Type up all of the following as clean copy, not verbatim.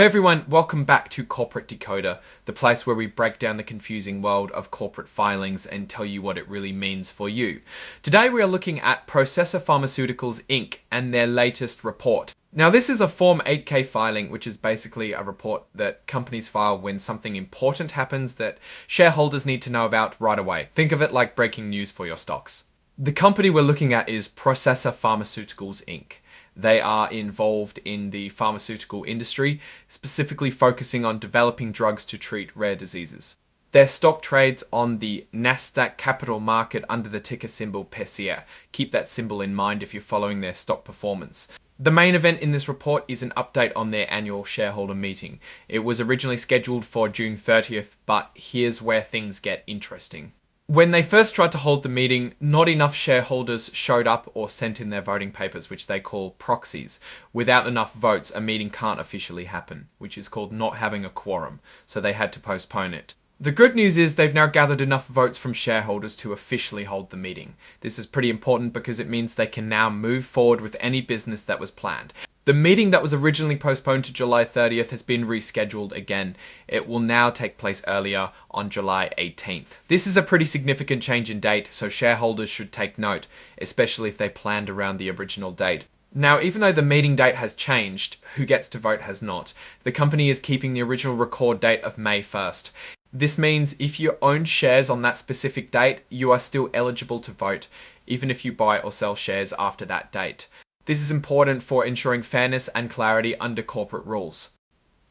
Hey everyone, welcome back to Corporate Decoder, the place where we break down the confusing world of corporate filings and tell you what it really means for you. Today we are looking at Processa Pharmaceuticals Inc. and their latest report. Now this is a Form 8K filing, which is basically a report that companies file when something important happens that shareholders need to know about right away. Think of it like breaking news for your stocks. The company we're looking at is Processa Pharmaceuticals Inc. They are involved in the pharmaceutical industry, specifically focusing on developing drugs to treat rare diseases. Their stock trades on the Nasdaq Capital Market under the ticker symbol PECIER. Keep that symbol in mind if you're following their stock performance. The main event in this report is an update on their annual shareholder meeting. It was originally scheduled for June 30th, but here's where things get interesting. When they first tried to hold the meeting, not enough shareholders showed up or sent in their voting papers, which they call proxies. Without enough votes, a meeting can't officially happen, which is called not having a quorum, so they had to postpone it. The good news is they've now gathered enough votes from shareholders to officially hold the meeting. This is pretty important because it means they can now move forward with any business that was planned. The meeting that was originally postponed to July 30th has been rescheduled again. It will now take place earlier on July 18th. This is a pretty significant change in date, so shareholders should take note, especially if they planned around the original date. Now, even though the meeting date has changed, who gets to vote has not. The company is keeping the original record date of May 1st. This means if you own shares on that specific date, you are still eligible to vote, even if you buy or sell shares after that date. This is important for ensuring fairness and clarity under corporate rules.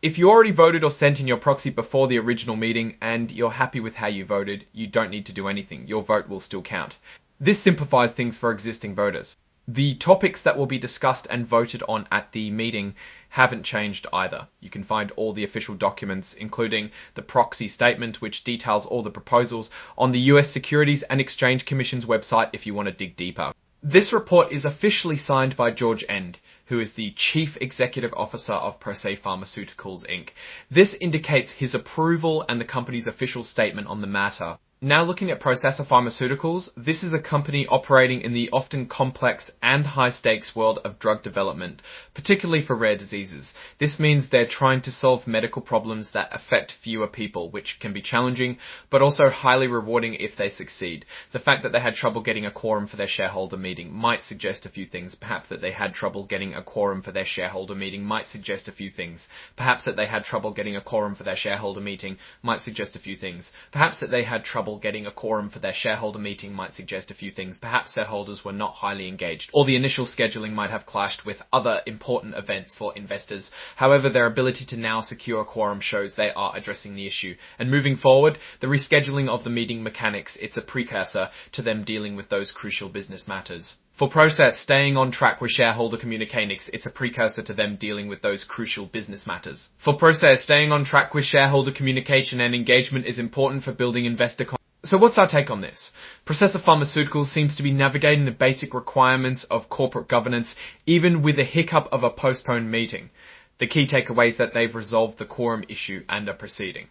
If you already voted or sent in your proxy before the original meeting and you're happy with how you voted, you don't need to do anything. Your vote will still count. This simplifies things for existing voters. The topics that will be discussed and voted on at the meeting haven't changed either. You can find all the official documents, including the proxy statement, which details all the proposals, on the US Securities and Exchange Commission's website if you want to dig deeper. This report is officially signed by George End, who is the Chief Executive Officer of Processa Pharmaceuticals Inc. This indicates his approval and the company's official statement on the matter. Now looking at Processa Pharmaceuticals, this is a company operating in the often complex and high-stakes world of drug development, particularly for rare diseases. This means they're trying to solve medical problems that affect fewer people, which can be challenging, but also highly rewarding if they succeed. The fact that they had trouble getting a quorum for their shareholder meeting might suggest a few things. Perhaps that they had trouble getting a quorum for their shareholder meeting might suggest a few things. Perhaps that they had trouble getting a quorum for their shareholder meeting might suggest a few things. Perhaps that they had trouble getting a quorum for their shareholder meeting might suggest a few things. Perhaps shareholders were not highly engaged, or the initial scheduling might have clashed with other important events for investors. However, their ability to now secure a quorum shows they are addressing the issue. And moving forward, the rescheduling of the meeting mechanics, it's a precursor to them dealing with those crucial business matters. For Process, staying on track with shareholder communications, it's a precursor to them dealing with those crucial business matters. For Process, staying on track with shareholder communication and engagement is important for building investor confidence. So what's our take on this? Processa Pharmaceuticals seems to be navigating the basic requirements of corporate governance, even with the hiccup of a postponed meeting. The key takeaway is that they've resolved the quorum issue and are proceeding.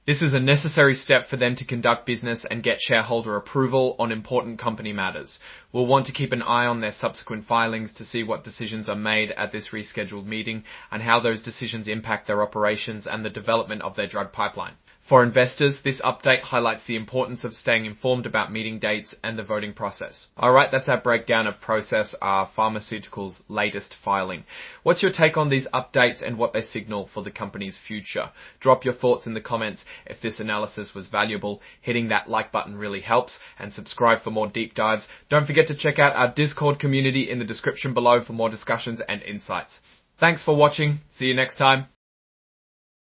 This is a necessary step for them to conduct business and get shareholder approval on important company matters. We'll want to keep an eye on their subsequent filings to see what decisions are made at this rescheduled meeting and how those decisions impact their operations and the development of their drug pipeline. For investors, this update highlights the importance of staying informed about meeting dates and the voting process. Alright, that's our breakdown of Processa Pharmaceuticals' latest filing. What's your take on these updates and what they signal for the company's future? Drop your thoughts in the comments. If this analysis was valuable, hitting that like button really helps, and subscribe for more deep dives. Don't forget to check out our Discord community in the description below for more discussions and insights. Thanks for watching. See you next time.